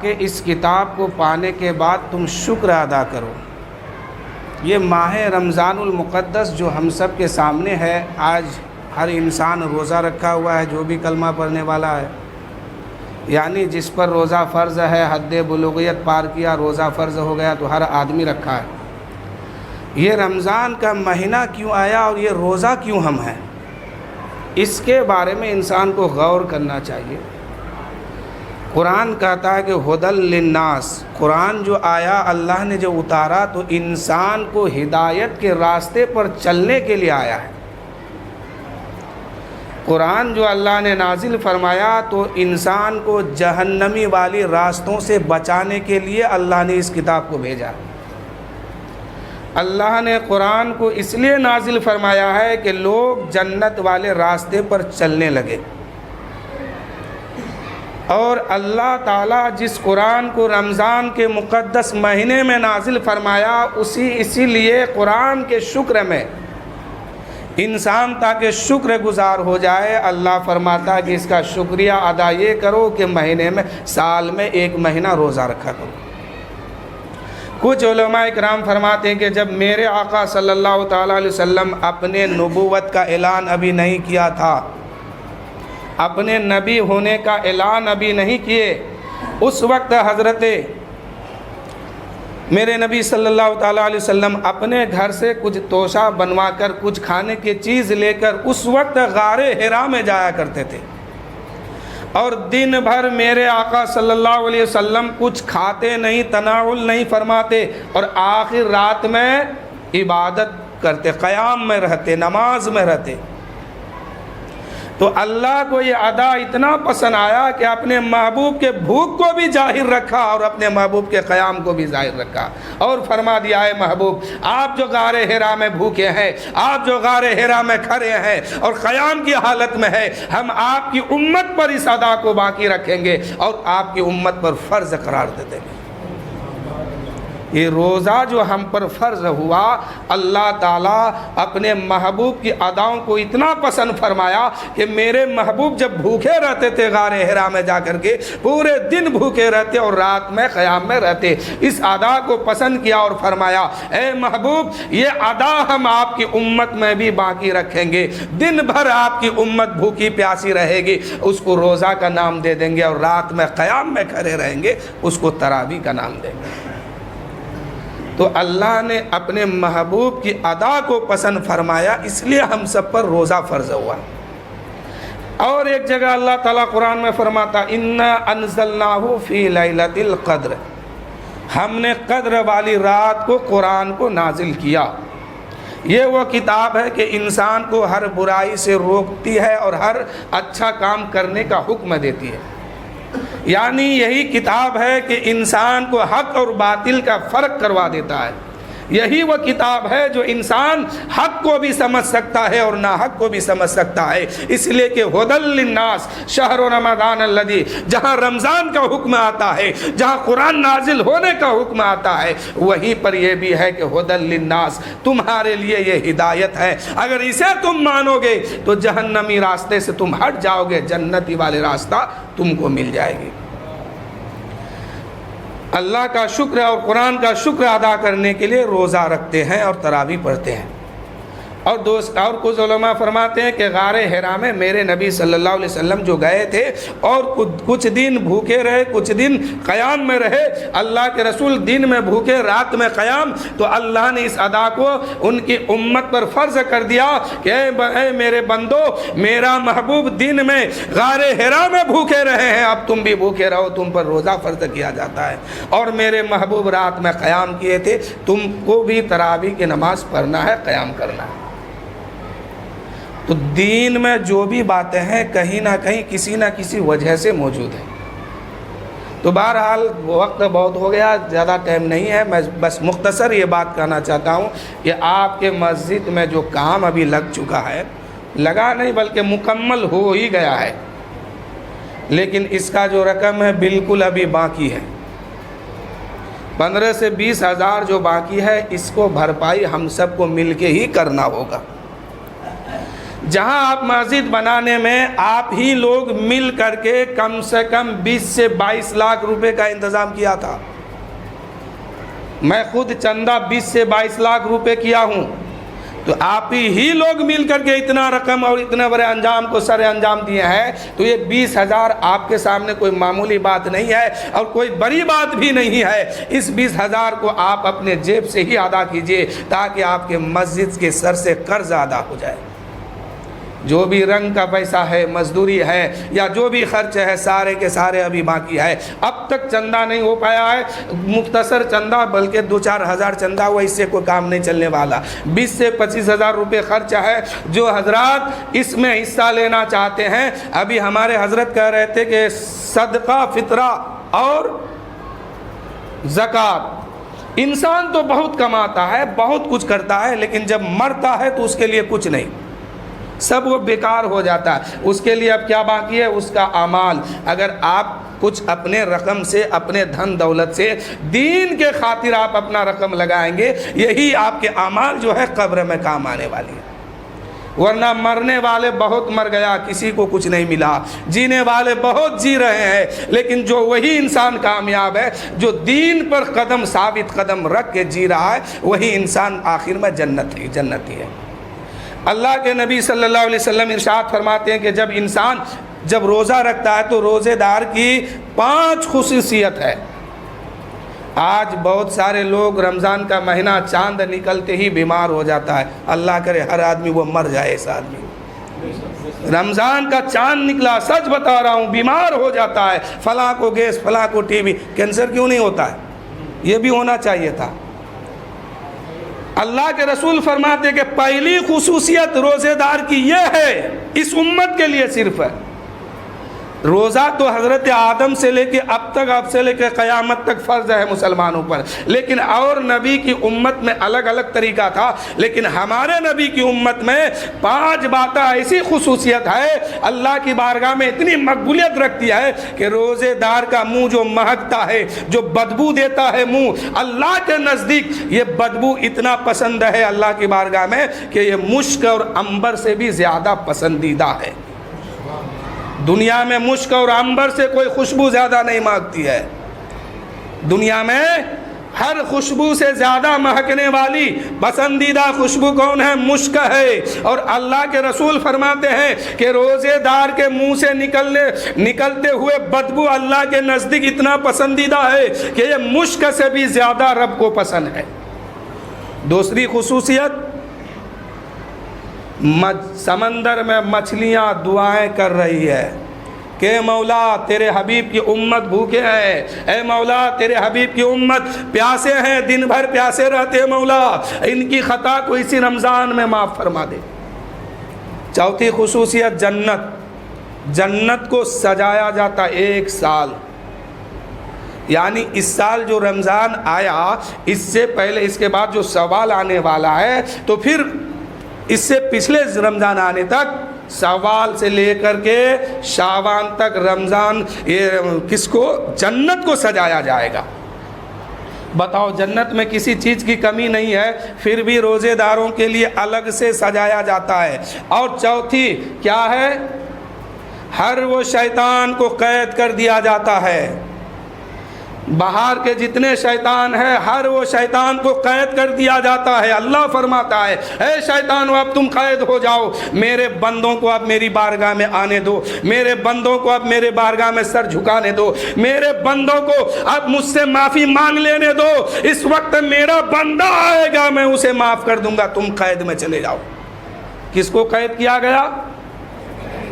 کہ اس کتاب کو پانے کے بعد تم شکر ادا کرو۔ یہ ماہ رمضان المقدس جو ہم سب کے سامنے ہے، آج ہر انسان روزہ رکھا ہوا ہے جو بھی کلمہ پڑھنے والا ہے، یعنی جس پر روزہ فرض ہے، حد بلوغیت پار کیا، روزہ فرض ہو گیا تو ہر آدمی رکھا ہے۔ یہ رمضان کا مہینہ کیوں آیا اور یہ روزہ کیوں ہم ہیں، اس کے بارے میں انسان کو غور کرنا چاہیے۔ قرآن کہتا ہے کہ ہدی للناس، قرآن جو آیا اللہ نے جو اتارا تو انسان کو ہدایت کے راستے پر چلنے کے لیے آیا ہے۔ قرآن جو اللہ نے نازل فرمایا تو انسان کو جہنمی والی راستوں سے بچانے کے لیے اللہ نے اس کتاب کو بھیجا۔ اللہ نے قرآن کو اس لیے نازل فرمایا ہے کہ لوگ جنت والے راستے پر چلنے لگے، اور اللہ تعالیٰ جس قرآن کو رمضان کے مقدس مہینے میں نازل فرمایا اسی لیے قرآن کے شکر میں انسان تاکہ شکر گزار ہو جائے، اللہ فرماتا ہے کہ اس کا شکریہ ادا یہ کرو کہ مہینے میں سال میں ایک مہینہ روزہ رکھا کرو۔ کچھ علماء اکرام فرماتے ہیں کہ جب میرے آقا صلی اللہ تعالیٰ علیہ وسلم اپنے نبوت کا اعلان ابھی نہیں کیا تھا، اپنے نبی ہونے کا اعلان ابھی نہیں کیے، اس وقت حضرت میرے نبی صلی اللہ تعالیٰ علیہ وسلم اپنے گھر سے کچھ توشہ بنوا کر کچھ کھانے کی چیز لے کر اس وقت غار حرا میں جایا کرتے تھے، اور دن بھر میرے آقا صلی اللہ علیہ وسلم کچھ کھاتے نہیں، تناول نہیں فرماتے، اور آخر رات میں عبادت کرتے، قیام میں رہتے، نماز میں رہتے۔ تو اللہ کو یہ ادا اتنا پسند آیا کہ اپنے محبوب کے بھوک کو بھی ظاہر رکھا اور اپنے محبوب کے قیام کو بھی ظاہر رکھا، اور فرما دیا ہے محبوب آپ جو غار حرا میں بھوکے ہیں، آپ جو غار حرا میں کھڑے ہیں اور قیام کی حالت میں ہے، ہم آپ کی امت پر اس ادا کو باقی رکھیں گے اور آپ کی امت پر فرض قرار دے دیں گے۔ یہ روزہ جو ہم پر فرض ہوا، اللہ تعالیٰ اپنے محبوب کی اداؤں کو اتنا پسند فرمایا کہ میرے محبوب جب بھوکے رہتے تھے غار حرا میں جا کر کے، پورے دن بھوکے رہتے اور رات میں قیام میں رہتے، اس ادا کو پسند کیا اور فرمایا اے محبوب یہ ادا ہم آپ کی امت میں بھی باقی رکھیں گے، دن بھر آپ کی امت بھوکی پیاسی رہے گی، اس کو روزہ کا نام دے دیں گے، اور رات میں قیام میں کھڑے رہیں گے، اس کو تراویح کا نام دیں گے۔ تو اللہ نے اپنے محبوب کی ادا کو پسند فرمایا، اس لیے ہم سب پر روزہ فرض ہوا۔ اور ایک جگہ اللہ تعالیٰ قرآن میں فرماتا اِنَّا أَنزَلْنَاهُ فِي لَيْلَةِ الْقَدْرِ، ہم نے قدر والی رات کو قرآن کو نازل کیا۔ یہ وہ کتاب ہے کہ انسان کو ہر برائی سے روکتی ہے اور ہر اچھا کام کرنے کا حکم دیتی ہے، یعنی یہی کتاب ہے کہ انسان کو حق اور باطل کا فرق کروا دیتا ہے۔ یہی وہ کتاب ہے جو انسان حق کو بھی سمجھ سکتا ہے اور ناحق کو بھی سمجھ سکتا ہے، اس لیے کہ ہدی للناس شہر رمضان الذی، جہاں رمضان کا حکم آتا ہے، جہاں قرآن نازل ہونے کا حکم آتا ہے، وہیں پر یہ بھی ہے کہ ہدی للناس، تمہارے لیے یہ ہدایت ہے، اگر اسے تم مانو گے تو جہنمی راستے سے تم ہٹ جاؤ گے، جنتی والے راستہ تم کو مل جائے گی۔ اللہ کا شکر اور قرآن کا شکر ادا کرنے کے لیے روزہ رکھتے ہیں اور تراویح پڑھتے ہیں۔ اور کچھ علماء فرماتے ہیں کہ غار حرا میں میرے نبی صلی اللہ علیہ وسلم جو گئے تھے اور کچھ دن بھوکے رہے، کچھ دن قیام میں رہے، اللہ کے رسول دن میں بھوکے رات میں قیام، تو اللہ نے اس ادا کو ان کی امت پر فرض کر دیا کہ اے میرے بندو، میرا محبوب دن میں غار حرا میں بھوکے رہے ہیں، اب تم بھی بھوکے رہو، تم پر روزہ فرض کیا جاتا ہے، اور میرے محبوب رات میں قیام کیے تھے، تم کو بھی تراویح کی نماز پڑھنا ہے، قیام کرنا ہے۔ تو دین میں جو بھی باتیں ہیں کہیں نہ کہیں کسی نہ کسی وجہ سے موجود ہیں۔ تو بہرحال وقت بہت ہو گیا، زیادہ ٹائم نہیں ہے، میں بس مختصر یہ بات کہنا چاہتا ہوں کہ آپ کے مسجد میں جو کام ابھی لگ چکا ہے، لگا نہیں بلکہ مکمل ہو ہی گیا ہے، لیکن اس کا جو رقم ہے بالکل ابھی باقی ہے، 15 سے 20 ہزار جو باقی ہے، اس کو بھرپائی ہم سب کو مل کے ہی کرنا ہوگا۔ جہاں آپ مسجد بنانے میں آپ ہی لوگ مل کر کے کم سے کم 20 سے 22 لاکھ روپے کا انتظام کیا تھا. میں خود چندہ 20 سے 22 لاکھ روپے کیا ہوں. تو آپ ہی لوگ مل کر کے اتنا رقم اور اتنے بڑے انجام کو سر انجام دیے ہیں. تو یہ 20,000 آپ کے سامنے کوئی معمولی بات نہیں ہے اور کوئی بڑی بات بھی نہیں ہے. اس 20,000 کو آپ اپنے جیب سے ہی ادا کیجئے تاکہ آپ کے مسجد کے سر سے قرض ادا ہو جائے. جو بھی رنگ کا پیسہ ہے، مزدوری ہے یا جو بھی خرچ ہے، سارے کے سارے ابھی باقی ہے. اب تک چندہ نہیں ہو پایا ہے، مختصر چندہ بلکہ 2-4 ہزار چندہ ہوا، اس سے کوئی کام نہیں چلنے والا. 20 سے 25 ہزار روپے خرچ ہے. جو حضرات اس میں حصہ لینا چاہتے ہیں، ابھی ہمارے حضرت کہہ رہے تھے کہ صدقہ، فطرہ اور زکوٰۃ، انسان تو بہت کماتا ہے، بہت کچھ کرتا ہے، لیکن جب مرتا ہے تو اس کے لیے کچھ نہیں، سب وہ بیکار ہو جاتا ہے. اس کے لیے اب کیا باقی ہے؟ اس کا اعمال. اگر آپ کچھ اپنے رقم سے، اپنے دھن دولت سے دین کے خاطر آپ اپنا رقم لگائیں گے، یہی آپ کے اعمال جو ہے قبر میں کام آنے والی ہے. ورنہ مرنے والے بہت مر گیا، کسی کو کچھ نہیں ملا. جینے والے بہت جی رہے ہیں، لیکن جو وہی انسان کامیاب ہے جو دین پر قدم ثابت قدم رکھ کے جی رہا ہے، وہی انسان آخر میں جنتی ہے. اللہ کے نبی صلی اللہ علیہ وسلم ارشاد فرماتے ہیں کہ جب انسان جب روزہ رکھتا ہے تو روزے دار کی 5 خصوصیت ہے. آج بہت سارے لوگ رمضان کا مہینہ چاند نکلتے ہی بیمار ہو جاتا ہے. اللہ کرے ہر آدمی وہ مر جائے. ایسا آدمی رمضان کا چاند نکلا، سچ بتا رہا ہوں، بیمار ہو جاتا ہے. فلاں کو گیس، فلاں کو ٹی بی، کینسر کیوں نہیں ہوتا ہے؟ یہ بھی ہونا چاہیے تھا. اللہ کے رسول فرماتے کہ پہلی خصوصیت روزے دار کی یہ ہے، اس امت کے لیے صرف ہے. روزہ تو حضرت آدم سے لے کے اب تک، اب سے لے کے قیامت تک فرض ہے مسلمانوں پر، لیکن اور نبی کی امت میں الگ الگ طریقہ تھا. لیکن ہمارے نبی کی امت میں 5 باتیں ایسی خصوصیت ہے، اللہ کی بارگاہ میں اتنی مقبولیت رکھتی ہے کہ روزے دار کا منہ جو مہکتا ہے، جو بدبو دیتا ہے منہ، اللہ کے نزدیک یہ بدبو اتنا پسند ہے اللہ کی بارگاہ میں کہ یہ مشک اور عنبر سے بھی زیادہ پسندیدہ ہے. دنیا میں مشک اور عنبر سے کوئی خوشبو زیادہ نہیں مہکتی ہے. دنیا میں ہر خوشبو سے زیادہ مہکنے والی پسندیدہ خوشبو کون ہے؟ مشک ہے. اور اللہ کے رسول فرماتے ہیں کہ روزے دار کے منہ سے نکلتے ہوئے بدبو اللہ کے نزدیک اتنا پسندیدہ ہے کہ یہ مشک سے بھی زیادہ رب کو پسند ہے. دوسری خصوصیت، سمندر میں مچھلیاں دعائیں کر رہی ہے کہ مولا تیرے حبیب کی امت بھوکے ہیں، اے مولا تیرے حبیب کی امت پیاسے ہیں، دن بھر پیاسے رہتے ہیں، مولا ان کی خطا کو اسی رمضان میں معاف فرما دے. چوتھی خصوصیت جنت کو سجایا جاتا 1 سال. یعنی اس سال جو رمضان آیا، اس سے پہلے اس کے بعد جو سوال آنے والا ہے، تو پھر اس سے پچھلے رمضان آنے تک، سوال سے لے کر کے شعبان تک رمضان، یہ کس کو؟ جنت کو سجایا جائے گا. بتاؤ، جنت میں کسی چیز کی کمی نہیں ہے، پھر بھی روزے داروں کے لیے الگ سے سجایا جاتا ہے. اور چوتھی کیا ہے؟ ہر وہ شیطان کو قید کر دیا جاتا ہے. باہر کے جتنے شیطان ہیں، ہر وہ شیطان کو قید کر دیا جاتا ہے. اللہ فرماتا ہے، اے شیطان اب تم قید ہو جاؤ، میرے بندوں کو اب میری بارگاہ میں آنے دو، میرے بندوں کو اب میرے بارگاہ میں سر جھکانے دو، میرے بندوں کو اب مجھ سے معافی مانگ لینے دو. اس وقت میرا بندہ آئے گا، میں اسے معاف کر دوں گا، تم قید میں چلے جاؤ. کس کو قید کیا گیا؟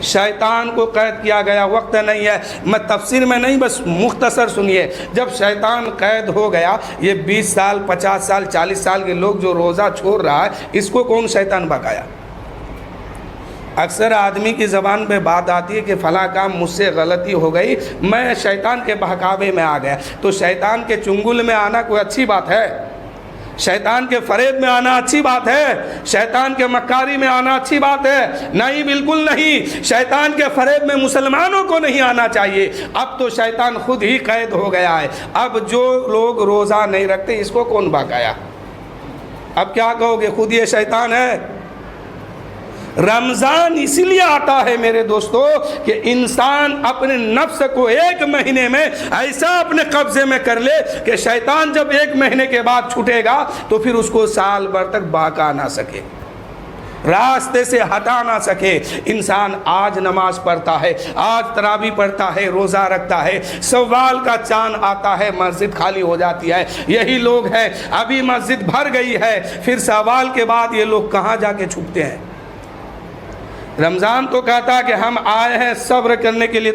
شیطان کو قید کیا گیا. وقت نہیں ہے، میں تفسیر میں نہیں، بس مختصر سنیے. جب شیطان قید ہو گیا، یہ 20 سال 50 سال 40 سال کے لوگ جو روزہ چھوڑ رہا ہے، اس کو کون شیطان بھگایا؟ اکثر آدمی کی زبان پہ بات آتی ہے کہ فلاں کام مجھ سے غلطی ہو گئی، میں شیطان کے بہکاوے میں آ گیا. تو شیطان کے چنگل میں آنا کوئی اچھی بات ہے؟ شیطان کے فریب میں آنا اچھی بات ہے؟ شیطان کے مکاری میں آنا اچھی بات ہے؟ نہیں، بالکل نہیں. شیطان کے فریب میں مسلمانوں کو نہیں آنا چاہیے. اب تو شیطان خود ہی قید ہو گیا ہے. اب جو لوگ روزہ نہیں رکھتے، اس کو کون بھگایا؟ اب کیا کہو گے؟ خود یہ شیطان ہے. رمضان اس لیے آتا ہے میرے دوستو کہ انسان اپنے نفس کو ایک مہینے میں ایسا اپنے قبضے میں کر لے کہ شیطان جب ایک مہینے کے بعد چھوٹے گا تو پھر اس کو سال بھر تک بہکا نہ سکے، راستے سے ہٹا نہ سکے۔ انسان آج نماز پڑھتا ہے، آج تراویح پڑھتا ہے، روزہ رکھتا ہے، سوال کا چاند آتا ہے، مسجد خالی ہو جاتی ہے، یہی لوگ ہیں، ابھی مسجد بھر گئی ہے، پھر سوال کے بعد یہ لوگ کہاں جا کے چھپتے ہیں؟ رمضان تو کہتا کہ ہم آئے ہیں صبر کرنے کے لیے،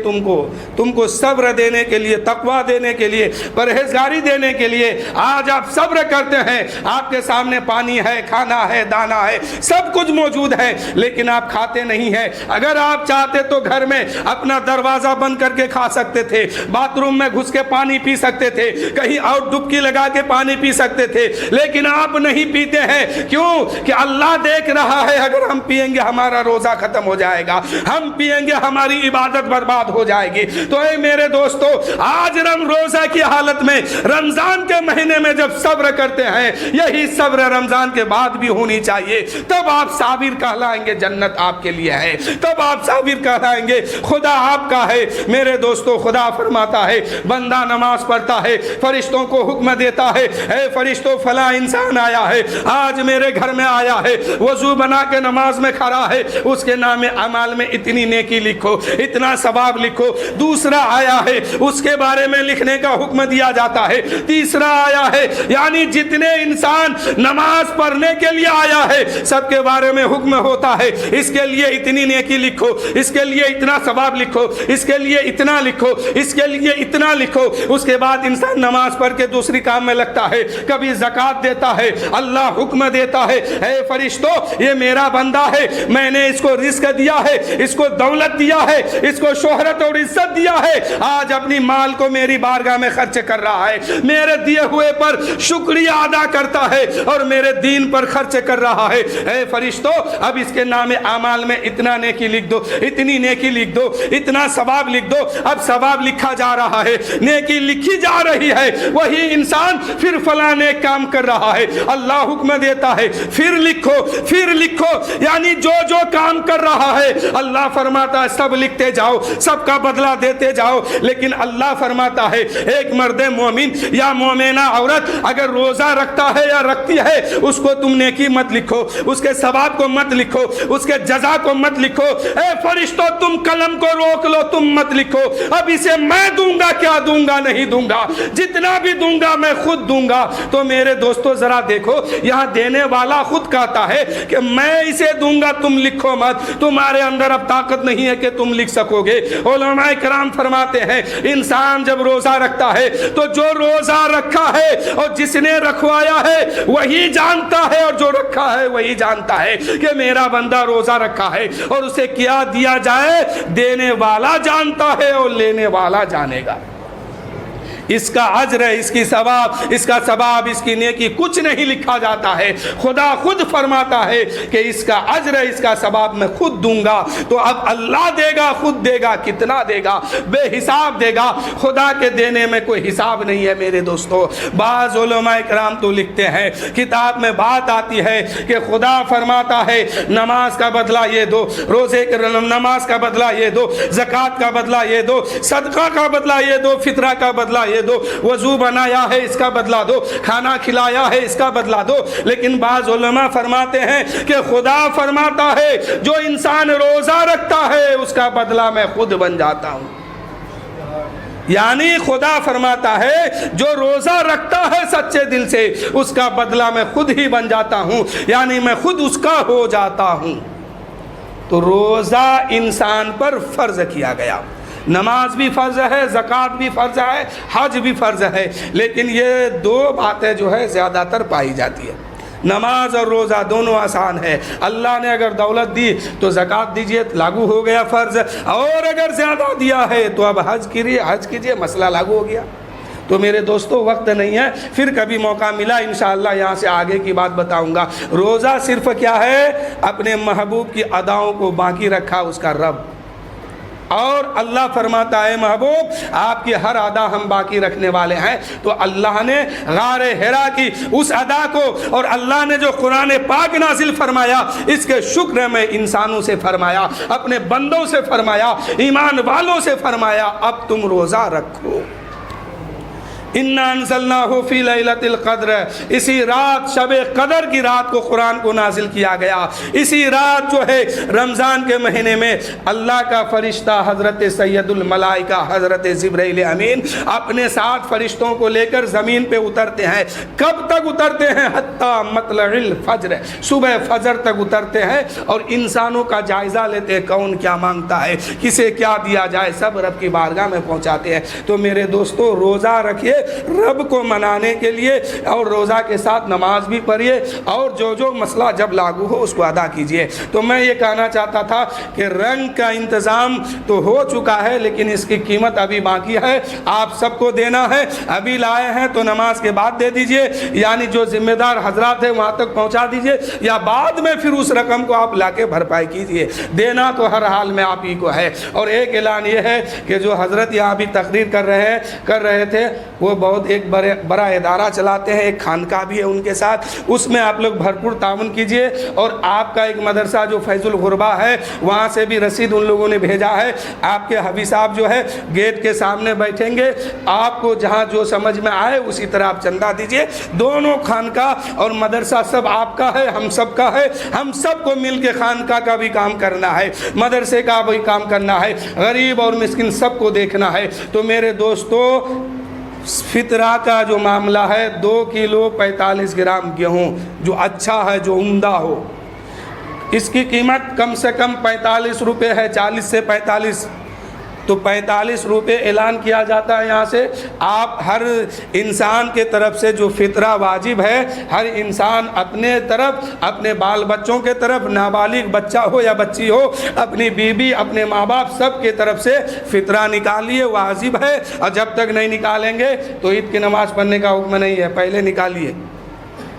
تم کو صبر دینے کے لیے، تقویٰ دینے کے لیے، پرہیزگاری دینے کے لیے۔ آج آپ صبر کرتے ہیں، آپ کے سامنے پانی ہے، کھانا ہے، دانا ہے، سب کچھ موجود ہے، لیکن آپ کھاتے نہیں ہیں۔ اگر آپ چاہتے تو گھر میں اپنا دروازہ بند کر کے کھا سکتے تھے، باتھ روم میں گھس کے پانی پی سکتے تھے، کہیں اور ڈبکی لگا کے پانی پی سکتے تھے، لیکن آپ نہیں پیتے ہیں۔ کیوں؟ کہ اللہ دیکھ رہا ہے، اگر ہم پیئیں گے ہمارا روزہ ختم ہو جائے گا، ہم پیئیں گے ہماری عبادت برباد ہو جائے گی۔ تو اے میرے دوستو، آج روزہ کی حالت میں رمضان کے مہینے میں جب صبر کرتے ہیں، یہی صبر رمضان کے بعد بھی ہونی چاہیے، تب آپ صابر کہلائیں گے، جنت آپ کے لیے ہے، تب آپ صابر کہلائیں گے، خدا آپ کا ہے۔ میرے دوستو، خدا فرماتا ہے بندہ نماز پڑھتا ہے، فرشتوں کو حکم دیتا ہے، اے فرشتوں فلاں انسان آیا ہے، آج میرے گھر میں آیا ہے، وضو بنا کے نماز میں کھڑا ہے، اس کے نام اعمال میں اتنی نیکی لکھو، اتنا ثواب لکھو۔ دوسرا آیا ہے، اس کے بارے میں لکھنے کا حکم دیا جاتا ہے۔ تیسرا آیا ہے، یعنی جتنے انسان نماز پڑھنے کے لیے آیا ہے سب کے بارے میں حکم ہوتا ہے، اس کے لیے اتنی نیکی لکھو، اس کے لیے اتنا ثواب لکھو، اس کے لیے اتنا لکھو، اس کے لیے اتنا لکھو۔ اس کے بعد انسان نماز پڑھ کے دوسری کام میں لگتا ہے، کبھی زکوٰۃ دیتا ہے، اللہ حکم دیتا ہے، اے فرشتوں یہ میرا بندہ ہے، میں نے اس کو رزق دیا ہے، اس کو دولت دیا ہے، اس کو شہرت اور عزت دیا ہے، آج اپنی مال کو میری بارگاہ میں خرچ کر رہا ہے، میرے دیے ہوئے پر شکریہ ادا کرتا ہے اور میرے دین پر خرچ کر رہا ہے۔ اے فرشتوں، اب اس کے نام اعمال میں اتنا نیکی لکھ دو، اتنی نیکی لکھ دو، اتنا ثواب لکھ دو۔ اب ثواب لکھا جا رہا ہے، نیکی لکھی جا رہی ہے، وہی انسان پھر فلاں نیک کام کر رہا ہے، اللہ حکم دیتا ہے پھر لکھو، پھر لکھو، یعنی جو جو کام کر رہا ہے اللہ فرماتا ہے سب لکھتے جاؤ، سب کا بدلہ دیتے جاؤ۔ لیکن اللہ فرماتا ہے ایک مرد مومن یا مومنہ عورت اگر روزہ رکھتا ہے یا رکھتی ہے، اس کو تم نیکی مت لکھو، اس کے ثواب کو مت لکھو، اس کے جزا کو مت لکھو۔ اے فرشتوں، تم قلم کو روک لو، تم مت لکھو، اب اسے میں دوں گا، کیا دوں گا؟ نہیں دوں گا، جتنا بھی دوں گا میں خود دوں گا۔ تو میرے دوستو ذرا دیکھو، یہاں دینے والا خود کہتا ہے کہ میں اسے دوں گا، تم لکھو مت، تمہارے اندر اب طاقت نہیں ہے کہ تم لکھ سکو گے۔ علماء کرام فرماتے ہیں انسان جب روزہ رکھتا ہے تو جو روزہ رکھا ہے اور جس نے رکھوایا ہے وہی جانتا ہے، اور جو رکھا ہے وہی جانتا ہے کہ میرا بندہ روزہ رکھا ہے، اور اسے کیا دیا جائے دینے والا جانتا ہے اور لینے والا جانے گا۔ اس کا اجر ہے، اس کی ثواب، اس کا ثواب، اس کی نیکی کچھ نہیں لکھا جاتا ہے۔ خدا خود فرماتا ہے کہ اس کا اجر ہے، اس کا ثواب میں خود دوں گا۔ تو اب اللہ دے گا، خود دے گا، کتنا دے گا؟ بے حساب دے گا۔ خدا کے دینے میں کوئی حساب نہیں ہے میرے دوستو۔ بعض علماء کرام تو لکھتے ہیں، کتاب میں بات آتی ہے کہ خدا فرماتا ہے نماز کا بدلہ یہ دو، روزے کے نماز کا بدلہ یہ دو، زکوٰۃ کا بدلہ یہ دو، صدقہ کا بدلہ یہ دو، فطرہ کا بدلہ یہ دو، وضو بنایا ہے اس کا بدلہ دو، کھانا کھلایا ہے اس کا بدلہ دو۔ لیکن بعض علماء فرماتے ہیں کہ خدا فرماتا ہے جو انسان روزہ رکھتا ہے اس کا بدلہ میں خود بن جاتا ہوں۔ یعنی خدا فرماتا ہے جو روزہ رکھتا ہے سچے دل سے اس کا بدلہ میں خود ہی بن جاتا ہوں، یعنی میں خود اس کا ہو جاتا ہوں۔ تو روزہ انسان پر فرض کیا گیا، نماز بھی فرض ہے، زکوٰۃ بھی فرض ہے، حج بھی فرض ہے، لیکن یہ دو باتیں جو ہے زیادہ تر پائی جاتی ہے۔ نماز اور روزہ دونوں آسان ہے، اللہ نے اگر دولت دی تو زکوٰۃ دیجئے، لاگو ہو گیا فرض، اور اگر زیادہ دیا ہے تو اب حج کیجئے، مسئلہ لاگو ہو گیا۔ تو میرے دوستو وقت نہیں ہے، پھر کبھی موقع ملا انشاءاللہ یہاں سے آگے کی بات بتاؤں گا۔ روزہ صرف کیا ہے؟ اپنے محبوب کی اداؤں کو باقی رکھا اس کا رب، اور اللہ فرماتا ہے محبوب آپ کی ہر ادا ہم باقی رکھنے والے ہیں۔ تو اللہ نے غار حرا کی اس ادا کو اور اللہ نے جو قرآن پاک نازل فرمایا اس کے شکر میں انسانوں سے فرمایا، اپنے بندوں سے فرمایا، ایمان والوں سے فرمایا اب تم روزہ رکھو۔ اِنَّا أَنزَلْنَاهُ فِي لَيْلَةِ الْقَدْرِ، اسی رات شب قدر کی رات کو قرآن کو نازل کیا گیا۔ اسی رات جو ہے رمضان کے مہینے میں اللہ کا فرشتہ حضرت سید الملائکہ حضرت جبرائیل امین اپنے ساتھ فرشتوں کو لے کر زمین پہ اترتے ہیں۔ کب تک اترتے ہیں؟ حتیٰ مطلع الفجر، صبح فجر تک اترتے ہیں اور انسانوں کا جائزہ لیتے ہیں، کون کیا مانگتا ہے، کسے کیا دیا جائے، سب رب کی بارگاہ میں پہنچاتے ہیں۔ تو میرے دوستو روزہ رکھیے رب کو منانے کے لیے، اور روزہ کے ساتھ نماز بھی پڑھیے، اور جو مسئلہ جب لاگو ہو اس کو ادا کیجیے۔ تو میں یہ کہنا چاہتا تھا کہ رنگ کا انتظام تو ہو چکا ہے لیکن اس کی قیمت ابھی باقی ہے، آپ سب کو دینا ہے۔ ابھی لائے ہیں تو نماز کے بعد دے دیجئے، یعنی جو ذمہ دار حضرات ہیں وہاں تک پہنچا دیجئے، یا بعد میں پھر اس رقم کو آپ لا کے بھرپائی کیجئے۔ دینا تو ہر حال میں آپ ہی کو ہے۔ اور ایک اعلان یہ ہے کہ جو حضرت یہاں بھی تقریر کر رہے تھے وہ بہت ایک بڑا ادارہ چلاتے ہیں، ایک خانقاہ بھی ہے ان کے ساتھ، اس میں آپ لوگ بھرپور تعاون کیجئے۔ اور آپ کا ایک مدرسہ جو فیض الغربہ ہے وہاں سے بھی رسید ان لوگوں نے بھیجا ہے۔ آپ کے حبیب صاحب جو ہے گیٹ کے سامنے بیٹھیں گے، آپ کو جہاں جو سمجھ میں آئے اسی طرح آپ چندہ دیجئے۔ دونوں خانقاہ اور مدرسہ سب آپ کا ہے، ہم سب کا ہے، ہم سب کو مل کے خانقاہ کا بھی کام کرنا ہے، مدرسے کا بھی کام کرنا ہے، غریب اور مسکین سب کو دیکھنا ہے۔ تو میرے دوستو فطرہ کا جو معاملہ ہے 2 کلو 45 گرام گیہوں جو اچھا ہے، جو عمدہ ہو، اس کی قیمت کم سے کم 45 روپے ہے، 40 سے 45، تو 45 روپے اعلان کیا جاتا ہے یہاں سے۔ آپ ہر انسان کے طرف سے جو فطرہ واجب ہے، ہر انسان اپنے طرف، اپنے بال بچوں کے طرف، نابالغ بچہ ہو یا بچی ہو، اپنی بیوی، اپنے ماں باپ سب کے طرف سے فطرہ نکالیے، واجب ہے۔ اور جب تک نہیں نکالیں گے تو عید کی نماز پڑھنے کا حکم نہیں ہے، پہلے نکالیے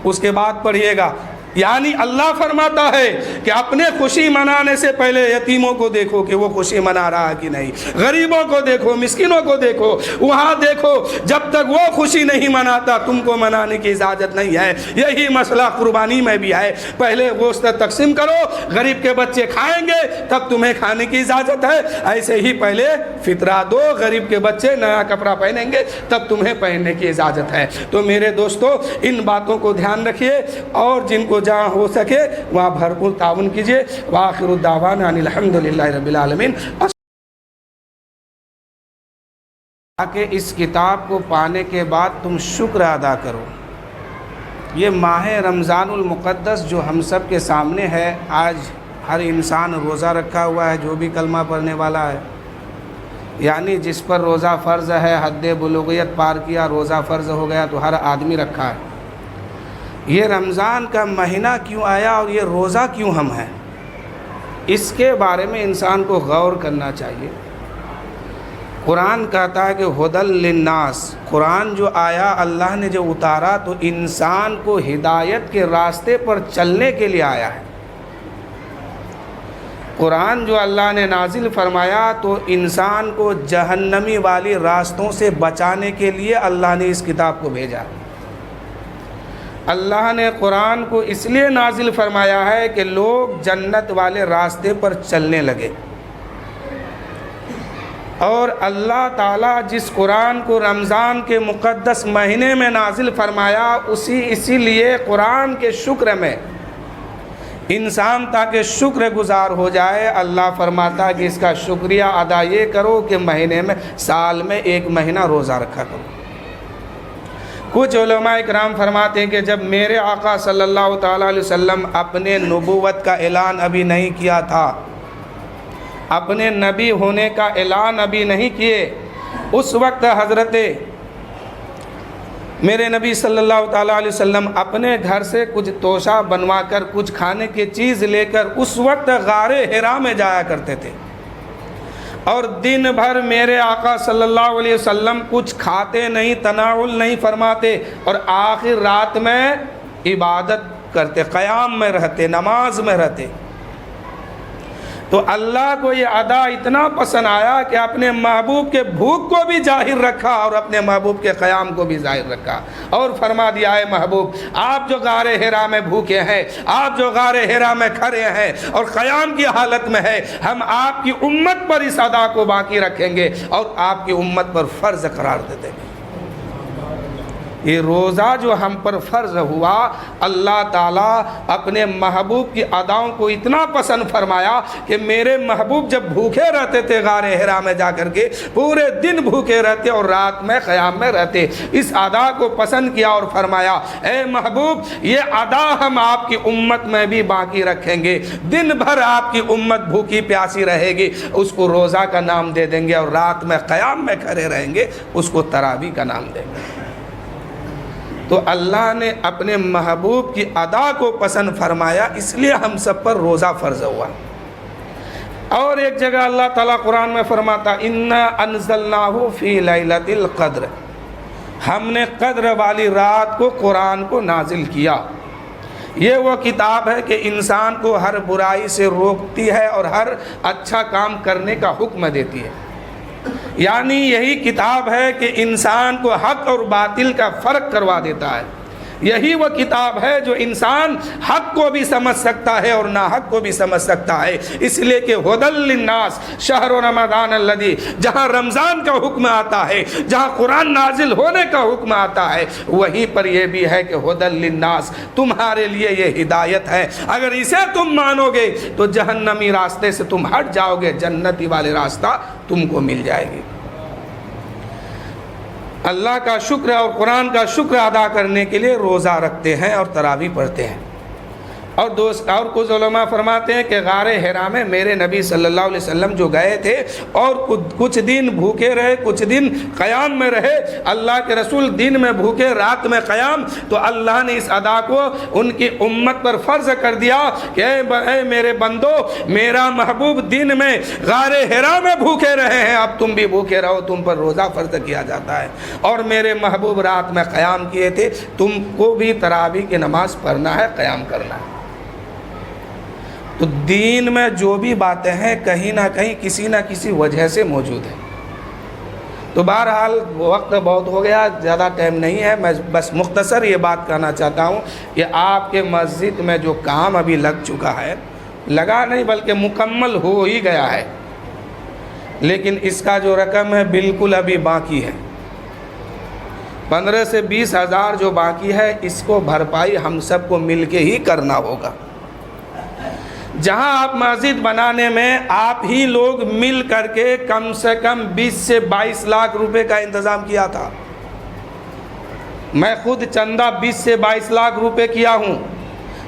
اس کے بعد پڑھیے گا۔ یعنی اللہ فرماتا ہے کہ اپنے خوشی منانے سے پہلے یتیموں کو دیکھو کہ وہ خوشی منا رہا ہے کہ نہیں، غریبوں کو دیکھو، مسکینوں کو دیکھو، وہاں دیکھو۔ جب تک وہ خوشی نہیں مناتا تم کو منانے کی اجازت نہیں ہے۔ یہی مسئلہ قربانی میں بھی ہے، پہلے گوشت تقسیم کرو، غریب کے بچے کھائیں گے تب تمہیں کھانے کی اجازت ہے۔ ایسے ہی پہلے فطرہ دو، غریب کے بچے نیا کپڑا پہنیں گے تب تمہیں پہننے کی اجازت ہے۔ تو میرے دوستو ان باتوں کو دھیان رکھیے، اور جن کو جہاں ہو سکے وہاں بھرپور تعاون کیجیے۔ وآخر الدعوانا ان الحمدللہ رب العالمین۔ کہ اس کتاب کو پانے کے بعد تم شکر ادا کرو۔ یہ ماہ رمضان المقدس جو ہم سب کے سامنے ہے، آج ہر انسان روزہ رکھا ہوا ہے، جو بھی کلمہ پڑھنے والا ہے، یعنی جس پر روزہ فرض ہے، حد بلوغیت پار کیا، روزہ فرض ہو گیا تو ہر آدمی رکھا ہے۔ یہ رمضان کا مہینہ کیوں آیا اور یہ روزہ کیوں ہم ہیں، اس کے بارے میں انسان کو غور کرنا چاہیے۔ قرآن کہتا ہے کہ ہدی للناس، قرآن جو آیا اللہ نے جو اتارا تو انسان کو ہدایت کے راستے پر چلنے کے لیے آیا ہے۔ قرآن جو اللہ نے نازل فرمایا تو انسان کو جہنمی والی راستوں سے بچانے کے لیے اللہ نے اس کتاب کو بھیجا۔ اللہ نے قرآن کو اس لیے نازل فرمایا ہے کہ لوگ جنت والے راستے پر چلنے لگے۔ اور اللہ تعالیٰ جس قرآن کو رمضان کے مقدس مہینے میں نازل فرمایا اسی لیے قرآن کے شکر میں انسان تاکہ شکر گزار ہو جائے، اللہ فرماتا ہے کہ اس کا شکریہ ادا یہ کرو کہ مہینے میں سال میں 1 مہینہ روزہ رکھا کرو۔ کچھ علماء اکرام فرماتے ہیں کہ جب میرے آقا صلی اللہ تعالیٰ علیہ وسلم اپنے نبوت کا اعلان ابھی نہیں کیا تھا، اپنے نبی ہونے کا اعلان ابھی نہیں کیے، اس وقت حضرت میرے نبی صلی اللہ تعالیٰ علیہ وسلم اپنے گھر سے کچھ توشہ بنوا کر، کچھ کھانے کی چیز لے کر اس وقت غار حرا میں جایا کرتے تھے، اور دن بھر میرے آقا صلی اللہ علیہ وسلم کچھ کھاتے نہیں، تناول نہیں فرماتے، اور آخر رات میں عبادت کرتے، قیام میں رہتے، نماز میں رہتے۔ تو اللہ کو یہ ادا اتنا پسند آیا کہ اپنے محبوب کے بھوک کو بھی ظاہر رکھا اور اپنے محبوب کے قیام کو بھی ظاہر رکھا، اور فرما دیا ہے محبوب آپ جو غار حرا میں بھوکے ہیں، آپ جو غار حرا میں کھڑے ہیں اور قیام کی حالت میں ہے، ہم آپ کی امت پر اس ادا کو باقی رکھیں گے اور آپ کی امت پر فرض قرار دے دیں گے۔ یہ روزہ جو ہم پر فرض ہوا، اللہ تعالیٰ اپنے محبوب کی اداؤں کو اتنا پسند فرمایا کہ میرے محبوب جب بھوکے رہتے تھے غار حرا میں جا کر کے، پورے دن بھوکے رہتے اور رات میں قیام میں رہتے، اس ادا کو پسند کیا اور فرمایا اے محبوب یہ ادا ہم آپ کی امت میں بھی باقی رکھیں گے، دن بھر آپ کی امت بھوکی پیاسی رہے گی، اس کو روزہ کا نام دے دیں گے، اور رات میں قیام میں کھڑے رہیں گے، اس کو تراویح کا نام دیں گے۔ تو اللہ نے اپنے محبوب کی ادا کو پسند فرمایا، اس لیے ہم سب پر روزہ فرض ہوا۔ اور ایک جگہ اللہ تعالیٰ قرآن میں فرماتا اِنَّا أَنزَلْنَاهُ فِي لَيْلَةِ الْقَدْرِ، ہم نے قدر والی رات کو قرآن کو نازل کیا۔ یہ وہ کتاب ہے کہ انسان کو ہر برائی سے روکتی ہے اور ہر اچھا کام کرنے کا حکم دیتی ہے۔ یعنی یہی کتاب ہے کہ انسان کو حق اور باطل کا فرق کروا دیتا ہے۔ یہی وہ کتاب ہے جو انسان حق کو بھی سمجھ سکتا ہے اور ناحق کو بھی سمجھ سکتا ہے، اس لیے کہ ہدی للناس شہر رمضان الذی، جہاں رمضان کا حکم آتا ہے، جہاں قرآن نازل ہونے کا حکم آتا ہے، وہیں پر یہ بھی ہے کہ ہدی للناس، تمہارے لیے یہ ہدایت ہے، اگر اسے تم مانو گے تو جہنمی راستے سے تم ہٹ جاؤ گے، جنتی والے راستہ تم کو مل جائے گی۔ اللہ کا شکر اور قرآن کا شکر ادا کرنے کے لیے روزہ رکھتے ہیں اور تراویح پڑھتے ہیں۔ اور کچھ علماء فرماتے ہیں کہ غار حرا میں میرے نبی صلی اللہ علیہ وسلم جو گئے تھے اور کچھ دن بھوکے رہے، کچھ دن قیام میں رہے، اللہ کے رسول دن میں بھوکے رات میں قیام، تو اللہ نے اس ادا کو ان کی امت پر فرض کر دیا کہ اے میرے بندو، میرا محبوب دن میں غار حرا میں بھوکے رہے ہیں، اب تم بھی بھوکے رہو، تم پر روزہ فرض کیا جاتا ہے، اور میرے محبوب رات میں قیام کیے تھے، تم کو بھی تراویح کی نماز پڑھنا ہے، قیام کرنا ہے۔ تو دین میں جو بھی باتیں ہیں کہیں نہ کہیں کسی نہ کسی وجہ سے موجود ہیں۔ تو بہرحال وقت بہت ہو گیا، زیادہ ٹائم نہیں ہے، میں بس مختصر یہ بات کہنا چاہتا ہوں کہ آپ کے مسجد میں جو کام ابھی لگ چکا ہے، لگا نہیں بلکہ مکمل ہو ہی گیا ہے، لیکن اس کا جو رقم ہے بالکل ابھی باقی ہے، 15 سے 20 ہزار جو باقی ہے، اس کو بھرپائی ہم سب کو مل کے ہی کرنا ہوگا۔ جہاں آپ مسجد بنانے میں آپ ہی لوگ مل کر کے کم سے کم 20 سے 22 لاکھ روپے کا انتظام کیا تھا، میں خود چندہ 20 سے 22 لاکھ روپے کیا ہوں،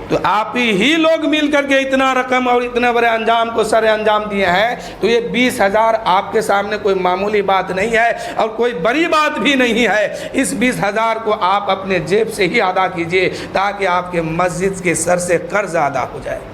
تو آپ ہی لوگ مل کر کے اتنا رقم اور اتنے بڑے انجام کو سر انجام دیے ہیں، تو یہ 20,000 آپ کے سامنے کوئی معمولی بات نہیں ہے اور کوئی بڑی بات بھی نہیں ہے۔ اس 20,000 کو آپ اپنے جیب سے ہی ادا کیجئے تاکہ آپ کے مسجد کے سر سے قرض ادا ہو جائے۔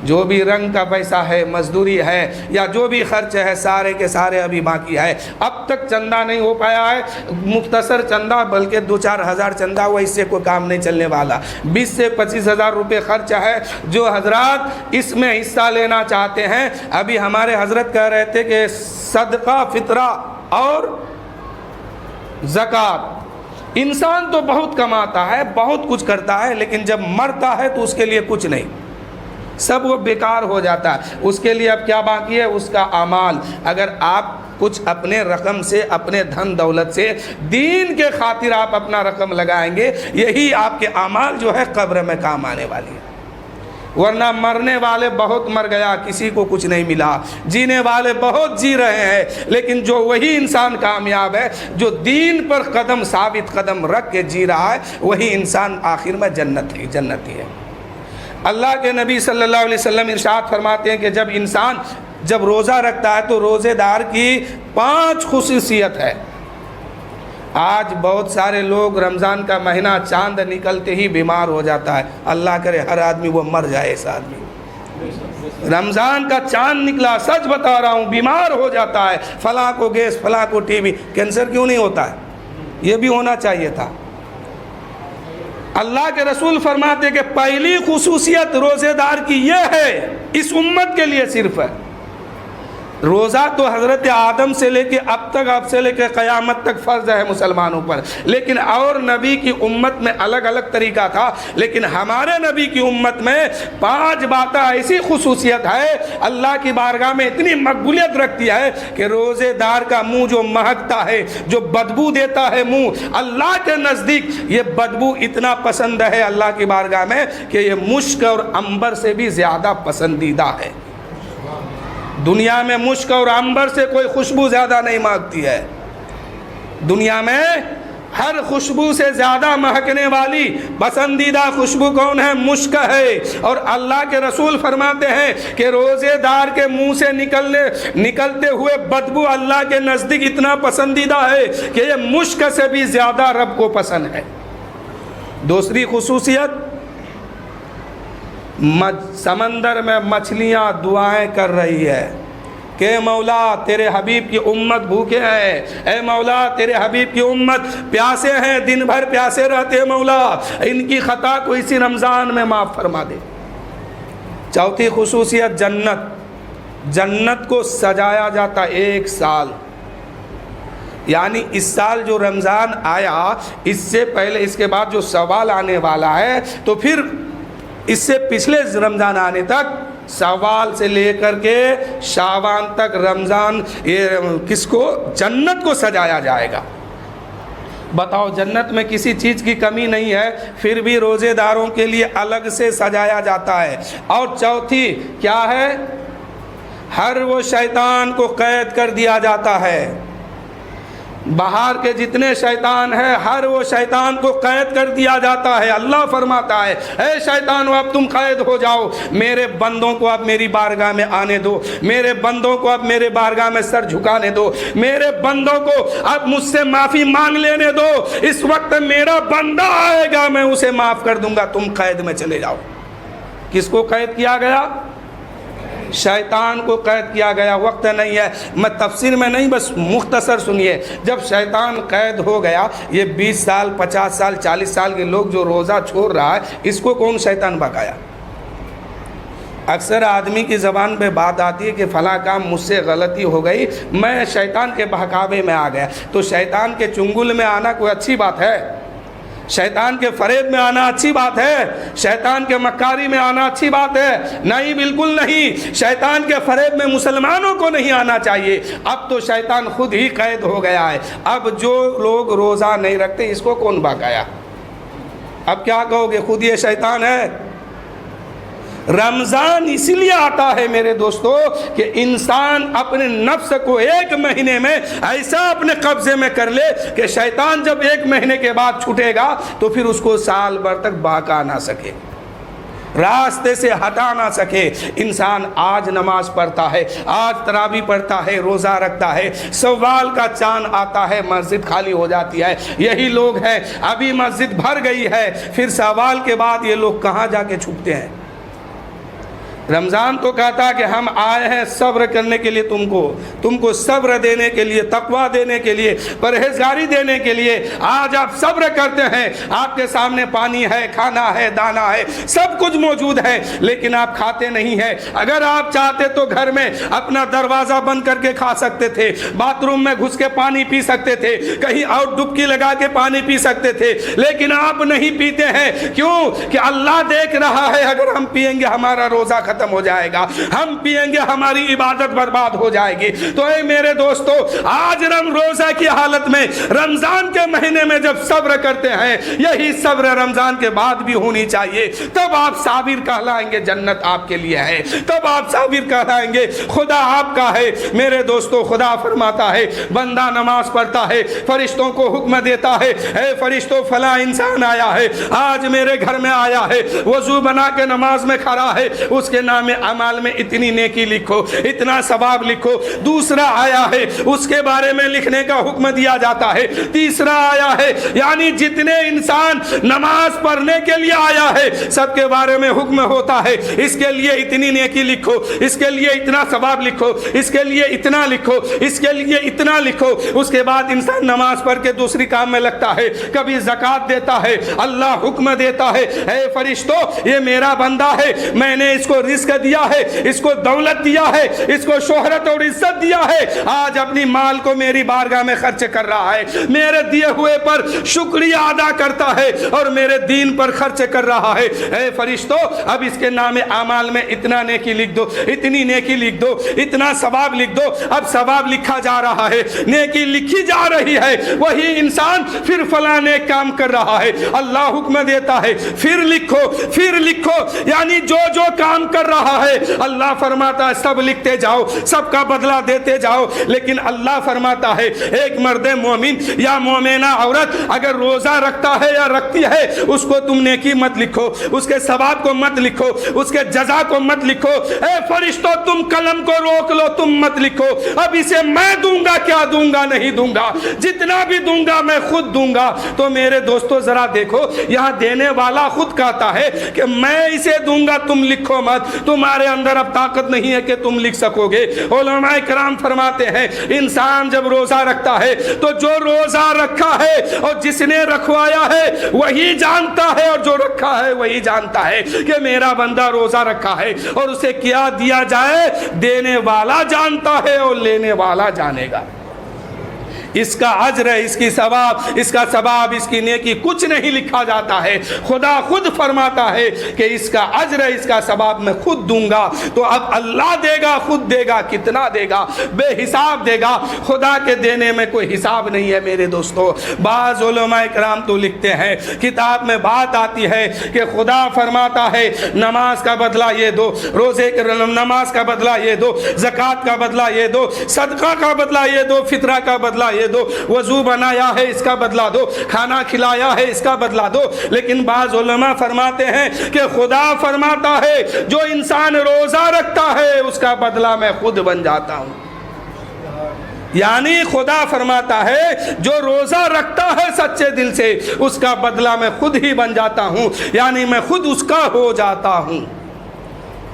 جو بھی رنگ کا پیسہ ہے، مزدوری ہے، یا جو بھی خرچ ہے، سارے کے سارے ابھی باقی ہے۔ اب تک چندہ نہیں ہو پایا ہے، مختصر چندہ، بلکہ 2-4 ہزار چندہ ہوا، اس سے کوئی کام نہیں چلنے والا۔ 20 سے 25 ہزار روپے خرچ ہے۔ جو حضرات اس میں حصہ لینا چاہتے ہیں، ابھی ہمارے حضرت کہہ رہے تھے کہ صدقہ، فطرہ اور زکوٰۃ، انسان تو بہت کماتا ہے، بہت کچھ کرتا ہے، لیکن جب مرتا ہے تو اس کے لیے کچھ نہیں، سب وہ بیکار ہو جاتا ہے۔ اس کے لیے اب کیا باقی ہے؟ اس کا اعمال۔ اگر آپ کچھ اپنے رقم سے، اپنے دھن دولت سے دین کے خاطر آپ اپنا رقم لگائیں گے، یہی آپ کے اعمال جو ہے قبر میں کام آنے والی ہے۔ ورنہ مرنے والے بہت مر گیا، کسی کو کچھ نہیں ملا، جینے والے بہت جی رہے ہیں، لیکن جو وہی انسان کامیاب ہے جو دین پر قدم ثابت قدم رکھ کے جی رہا ہے، وہی انسان آخر میں جنتی ہے۔ اللہ کے نبی صلی اللہ علیہ وسلم ارشاد فرماتے ہیں کہ جب انسان جب روزہ رکھتا ہے تو روزے دار کی 5 خصوصیت ہے۔ آج بہت سارے لوگ رمضان کا مہینہ چاند نکلتے ہی بیمار ہو جاتا ہے، اللہ کرے ہر آدمی وہ مر جائے۔ ایسا آدمی رمضان کا چاند نکلا، سچ بتا رہا ہوں، بیمار ہو جاتا ہے، فلاں کو گیس، فلاں کو ٹی بی، کینسر کیوں نہیں ہوتا ہے؟ یہ بھی ہونا چاہیے تھا۔ اللہ کے رسول فرماتے کہ پہلی خصوصیت روزے دار کی یہ ہے، اس امت کے لیے صرف ہے، روزہ تو حضرت آدم سے لے کے اب تک، اب سے لے کے قیامت تک فرض ہے مسلمانوں پر، لیکن اور نبی کی امت میں الگ الگ طریقہ تھا، لیکن ہمارے نبی کی امت میں 5 باتیں ایسی خصوصیت ہے اللہ کی بارگاہ میں اتنی مقبولیت رکھتی ہے کہ روزے دار کا منہ جو مہکتا ہے، جو بدبو دیتا ہے منہ، اللہ کے نزدیک یہ بدبو اتنا پسند ہے اللہ کی بارگاہ میں کہ یہ مشک اور عنبر سے بھی زیادہ پسندیدہ ہے۔ دنیا میں مشک اور عنبر سے کوئی خوشبو زیادہ نہیں مہکتی ہے، دنیا میں ہر خوشبو سے زیادہ مہکنے والی پسندیدہ خوشبو کون ہے؟ مشک ہے۔ اور اللہ کے رسول فرماتے ہیں کہ روزے دار کے منہ سے نکلتے ہوئے بدبو اللہ کے نزدیک اتنا پسندیدہ ہے کہ یہ مشک سے بھی زیادہ رب کو پسند ہے۔ دوسری خصوصیت، سمندر میں مچھلیاں دعائیں کر رہی ہے کہ اے مولا تیرے حبیب کی امت بھوکے ہیں، اے مولا تیرے حبیب کی امت پیاسے ہیں، دن بھر پیاسے رہتے ہیں، مولا ان کی خطا کو اسی رمضان میں معاف فرما دے۔ چوتھی خصوصیت جنت، جنت کو سجایا جاتا 1 سال، یعنی اس سال جو رمضان آیا اس سے پہلے، اس کے بعد جو شوال آنے والا ہے، تو پھر اس سے پچھلے رمضان آنے تک، شوال سے لے کر کے شعبان تک رمضان، یہ کس کو؟ جنت کو سجایا جائے گا۔ بتاؤ، جنت میں کسی چیز کی کمی نہیں ہے، پھر بھی روزے داروں کے لیے الگ سے سجایا جاتا ہے۔ اور چوتھی کیا ہے؟ ہر وہ شیطان کو قید کر دیا جاتا ہے، باہر کے جتنے شیطان ہیں ہر وہ شیطان کو قید کر دیا جاتا ہے۔ اللہ فرماتا ہے اے شیطانو اب تم قید ہو جاؤ، میرے بندوں کو اب میری بارگاہ میں آنے دو، میرے بندوں کو اب میرے بارگاہ میں سر جھکانے دو، میرے بندوں کو اب مجھ سے معافی مانگ لینے دو، اس وقت میرا بندہ آئے گا میں اسے معاف کر دوں گا، تم قید میں چلے جاؤ۔ کس کو قید کیا گیا؟ شیطان کو قید کیا گیا۔ وقت نہیں ہے، میں تفسیر میں نہیں، بس مختصر سنیے۔ جب شیطان قید ہو گیا، یہ 20 سال 50 سال 40 سال کے لوگ جو روزہ چھوڑ رہا ہے، اس کو کون شیطان بھگایا؟ اکثر آدمی کی زبان پہ بات آتی ہے کہ فلاں کام مجھ سے غلطی ہو گئی، میں شیطان کے بہکاوے میں آ گیا۔ تو شیطان کے چنگل میں آنا کوئی اچھی بات ہے؟ شیطان کے فریب میں آنا اچھی بات ہے؟ شیطان کے مکاری میں آنا اچھی بات ہے؟ نہیں، بالکل نہیں۔ شیطان کے فریب میں مسلمانوں کو نہیں آنا چاہیے۔ اب تو شیطان خود ہی قید ہو گیا ہے۔ اب جو لوگ روزہ نہیں رکھتے اس کو کون بھگایا؟ اب کیا کہو گے؟ خود یہ شیطان ہے۔ رمضان اس لیے آتا ہے میرے دوستو کہ انسان اپنے نفس کو 1 مہینے میں ایسا اپنے قبضے میں کر لے کہ شیطان جب 1 مہینے کے بعد چھوٹے گا تو پھر اس کو سال بھر تک بہکا نہ سکے، راستے سے ہٹا نہ سکے۔ انسان آج نماز پڑھتا ہے، آج تراویح پڑھتا ہے، روزہ رکھتا ہے، شوال کا چاند آتا ہے، مسجد خالی ہو جاتی ہے، یہی لوگ ہیں، ابھی مسجد بھر گئی ہے، پھر شوال کے بعد یہ لوگ کہاں جا کے چھپتے ہیں؟ رمضان تو کہتا ہے کہ ہم آئے ہیں صبر کرنے کے لیے، تم کو صبر دینے کے لیے، تقویٰ دینے کے لیے، پرہیزگاری دینے کے لیے۔ آج آپ صبر کرتے ہیں، آپ کے سامنے پانی ہے، کھانا ہے، دانا ہے، سب کچھ موجود ہے، لیکن آپ کھاتے نہیں ہیں۔ اگر آپ چاہتے تو گھر میں اپنا دروازہ بند کر کے کھا سکتے تھے، باتھ روم میں گھس کے پانی پی سکتے تھے، کہیں اور ڈبکی لگا کے پانی پی سکتے تھے، لیکن آپ نہیں پیتے ہیں۔ کیوں؟ کہ اللہ دیکھ رہا ہے، اگر ہم پیئیں گے ہمارا روزہ ختم ہو جائے گا، ہم پیئیں گے ہماری عبادت برباد ہو جائے گی۔ تو اے میرے دوستو، آج روزہ کی حالت میں رمضان کے مہینے میں جب صبر کرتے ہیں، یہی صبر رمضان کے بعد بھی ہونی چاہیے، تب آپ صابر کہلائیں گے، جنت آپ کے لیے ہے، تب آپ صابر کہلائیں گے، خدا آپ کا ہے۔ میرے دوستو، خدا فرماتا ہے بندہ نماز پڑھتا ہے، فرشتوں کو حکم دیتا ہے اے فرشتوں فلاں انسان آیا ہے، آج میرے گھر میں آیا ہے، وضو بنا کے نماز میں کھڑا ہے، اس کے کے نام اعمال میں اتنی نیکی لکھو، اتنا ثواب لکھو۔ دوسرا آیا ہے اس کے بارے میں لکھنے کا حکم دیا جاتا ہے۔ تیسرا آیا ہے یعنی جتنے انسان نماز پڑھنے کے لیے آیا ہے سب کے بارے میں حکم ہوتا ہے، اس کے لیے اتنی نیکی لکھو، اس کے لیے اتنا ثواب لکھو، اس کے لیے اتنا لکھو، اس کے لیے اتنا لکھو۔ اس کے بعد انسان نماز پڑھ کے دوسری کام میں لگتا ہے، کبھی زکوٰۃ دیتا ہے۔ اللہ حکم دیتا ہے اے فرشتو یہ میرا بندہ ہے، میں نے اس کو رزق دیا ہے، اس کو دولت دیا ہے، اس کو شہرت اور عزت دیا ہے، آج اپنی مال کو میری بارگاہ میں خرچ کر رہا ہے، میرے دیے ہوئے پر شکریہ ادا کرتا ہے اور میرے دین پر خرچ کر رہا ہے۔ اے فرشتو اب اس کے نام اعمال میں اتنا نیکی لکھ دو، اتنی نیکی لکھ دو، اتنا ثواب لکھ دو۔ اب ثواب لکھا جا رہا ہے، نیکی لکھی جا رہی ہے، وہی انسان پھر فلاں نیک کام کر رہا ہے، اللہ حکم دیتا ہے پھر لکھو، پھر لکھو، یعنی جو جو کام کر رہا ہے اللہ فرماتا ہے سب لکھتے جاؤ، سب کا بدلہ دیتے جاؤ۔ لیکن اللہ فرماتا ہے ایک مرد مومن یا مومنہ عورت اگر روزہ رکھتا ہے یا رکھتی ہے اس کو تم نیکی مت لکھو، اس کے ثواب کو مت لکھو، اس کے جزا کو مت لکھو۔ اے فرشتوں تم قلم کو روک لو، تم مت لکھو، اب اسے میں دوں گا، کیا دوں گا؟ نہیں دوں گا، جتنا بھی دوں گا میں خود دوں گا۔ تو میرے دوستو ذرا دیکھو یہاں دینے والا خود کہتا ہے کہ میں اسے دوں گا، تم لکھو مت، تمہارے اندر اب طاقت نہیں ہے کہ تم لکھ سکو گے۔ علماء کرام فرماتے ہیں انسان جب روزہ رکھتا ہے تو جو روزہ رکھا ہے اور جس نے رکھوایا ہے وہی جانتا ہے، اور جو رکھا ہے وہی جانتا ہے کہ میرا بندہ روزہ رکھا ہے، اور اسے کیا دیا جائے دینے والا جانتا ہے اور لینے والا جانے گا۔ اس کا اجر ہے، اس کی ثواب، اس کا ثواب، اس کی نیکی کچھ نہیں لکھا جاتا ہے۔ خدا خود فرماتا ہے کہ اس کا اجر ہے، اس کا ثواب میں خود دوں گا۔ تو اب اللہ دے گا، خود دے گا، کتنا دے گا؟ بے حساب دے گا۔ خدا کے دینے میں کوئی حساب نہیں ہے میرے دوستو۔ بعض علماء کرام تو لکھتے ہیں کتاب میں بات آتی ہے کہ خدا فرماتا ہے نماز کا بدلہ یہ دو، روزے کے نماز کا بدلہ یہ دو، زکوٰۃ کا بدلہ یہ دو، صدقہ کا بدلہ یہ دو، فطرہ کا بدلہ یہ دو، وضو بنایا ہے اس کا بدلہ دو، کھانا کھلایا ہے اس کا بدلہ دو۔ لیکن بعض علماء فرماتے ہیں کہ خدا فرماتا ہے جو انسان روزہ رکھتا ہے اس کا بدلہ میں خود بن جاتا ہوں۔ یعنی خدا فرماتا ہے جو روزہ رکھتا ہے سچے دل سے اس کا بدلہ میں خود ہی بن جاتا ہوں، یعنی میں خود اس کا ہو جاتا ہوں۔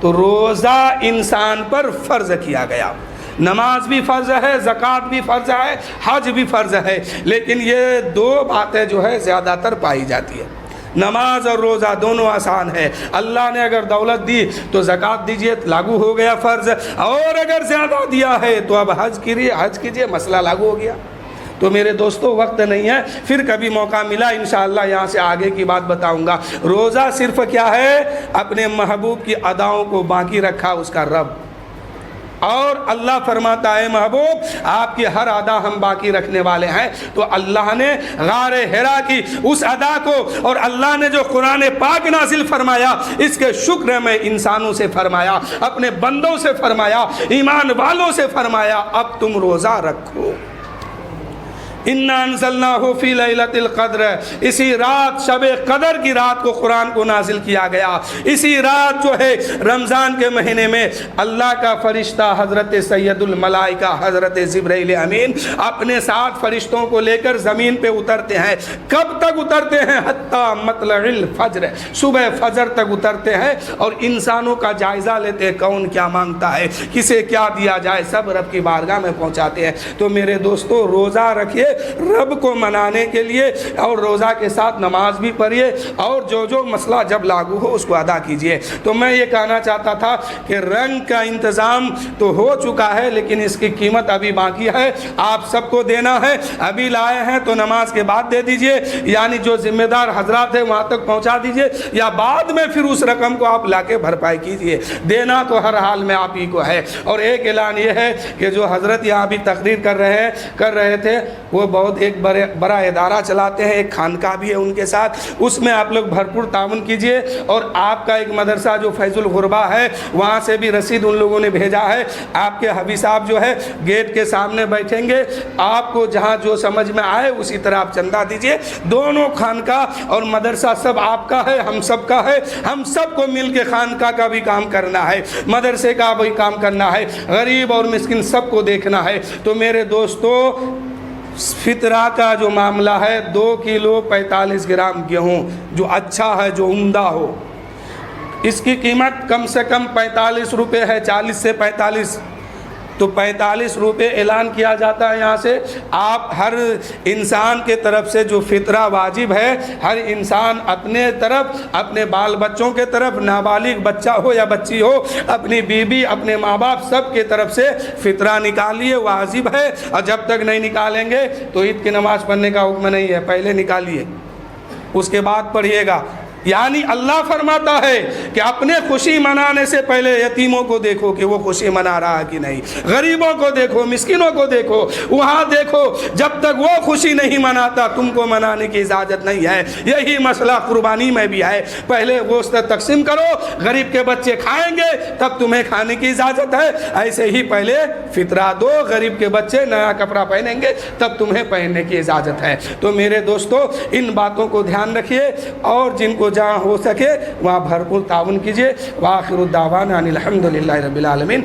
تو روزہ انسان پر فرض کیا گیا، نماز بھی فرض ہے، زکوٰۃ بھی فرض ہے، حج بھی فرض ہے، لیکن یہ دو باتیں جو ہے زیادہ تر پائی جاتی ہے۔ نماز اور روزہ دونوں آسان ہے، اللہ نے اگر دولت دی تو زکوٰۃ دیجئے، لاگو ہو گیا فرض، اور اگر زیادہ دیا ہے تو اب حج کیجئے، مسئلہ لاگو ہو گیا۔ تو میرے دوستو وقت نہیں ہے، پھر کبھی موقع ملا انشاءاللہ یہاں سے آگے کی بات بتاؤں گا۔ روزہ صرف کیا ہے؟ اپنے محبوب کی اداؤں کو باقی رکھا اس کا رب، اور اللہ فرماتا ہے محبوب آپ کی ہر ادا ہم باقی رکھنے والے ہیں۔ تو اللہ نے غار حرا کی اس ادا کو، اور اللہ نے جو قرآن پاک نازل فرمایا اس کے شکر میں انسانوں سے فرمایا، اپنے بندوں سے فرمایا، ایمان والوں سے فرمایا اب تم روزہ رکھو۔ اِنَّا أَنزَلْنَاهُ فِي لَيْلَةِ الْقَدْرِ، اسی رات شب قدر کی رات کو قرآن کو نازل کیا گیا۔ اسی رات جو ہے رمضان کے مہینے میں اللہ کا فرشتہ حضرت سید الملائکہ حضرت جبرائیل امین اپنے ساتھ فرشتوں کو لے کر زمین پہ اترتے ہیں۔ کب تک اترتے ہیں؟ حتیٰ مطلع الفجر، صبح فجر تک اترتے ہیں اور انسانوں کا جائزہ لیتے ہیں، کون کیا مانگتا ہے، کسے کیا دیا جائے، سب رب کی بارگاہ میں پہنچاتے ہیں۔ تو میرے دوستو روزہ رکھیے رب کو منانے کے لیے، اور روزہ کے ساتھ نماز بھی پڑھیے، اور جو مسئلہ جب لاگو ہو اس کو ادا کیجیے۔ تو میں یہ کہنا چاہتا تھا کہ رنگ کا انتظام تو ہو چکا ہے لیکن اس کی قیمت ابھی باقی ہے، آپ سب کو دینا ہے۔ ابھی لائے ہیں تو نماز کے بعد دے دیجئے، یعنی جو ذمہ دار حضرات ہیں وہاں تک پہنچا دیجئے، یا بعد میں پھر اس رقم کو آپ لا کے بھرپائی کیجئے۔ دینا تو ہر حال میں آپ ہی کو ہے۔ اور ایک اعلان یہ ہے کہ جو حضرت یہاں بھی تقریر کر رہے تھے وہ وہ بہت ایک بڑا ادارہ چلاتے ہیں, ایک خانقاہ بھی ہے ان کے ساتھ, اس میں آپ لوگ بھرپور تعاون کیجئے. اور آپ کا ایک مدرسہ جو فیض الغربا ہے وہاں سے بھی رسید ان لوگوں نے بھیجا ہے. آپ کے حبیب صاحب جو ہے گیٹ کے سامنے بیٹھیں گے, آپ کو جہاں جو سمجھ میں آئے اسی طرح آپ چندہ دیجئے. دونوں خانقاہ اور مدرسہ سب آپ کا ہے, ہم سب کا ہے. ہم سب کو مل کے خانقاہ کا بھی کام کرنا ہے, مدرسے کا بھی کام کرنا ہے, غریب اور مسکین سب کو دیکھنا ہے. تو میرے دوستو, فطرہ کا جو معاملہ ہے 2 کلو 45 گرام گیہوں جو اچھا ہے, جو عمدہ ہو, اس کی قیمت کم سے کم 45 روپے ہے, 40 سے 45. تو 45 روپے اعلان کیا جاتا ہے یہاں سے. آپ ہر انسان کے طرف سے جو فطرہ واجب ہے, ہر انسان اپنے طرف, اپنے بال بچوں کے طرف, نابالغ بچہ ہو یا بچی ہو, اپنی بیوی, اپنے ماں باپ سب کے طرف سے فطرہ نکالیے, واجب ہے. اور جب تک نہیں نکالیں گے تو عید کی نماز پڑھنے کا حکم نہیں ہے, پہلے نکالیے اس کے بعد پڑھیے گا. یعنی اللہ فرماتا ہے کہ اپنے خوشی منانے سے پہلے یتیموں کو دیکھو کہ وہ خوشی منا رہا ہے کہ نہیں, غریبوں کو دیکھو, مسکینوں کو دیکھو, وہاں دیکھو. جب تک وہ خوشی نہیں مناتا تم کو منانے کی اجازت نہیں ہے. یہی مسئلہ قربانی میں بھی ہے. پہلے گوشت تقسیم کرو, غریب کے بچے کھائیں گے تب تمہیں کھانے کی اجازت ہے. ایسے ہی پہلے فطرہ دو, غریب کے بچے نیا کپڑا پہنیں گے تب تمہیں پہننے کی اجازت ہے. تو میرے دوستو, ان باتوں کو دھیان رکھیے اور جن کو جہاں ہو سکے وہاں بھرپور تعاون کیجیے. وآخر الدعوانا ان الحمد للہ رب العالمین.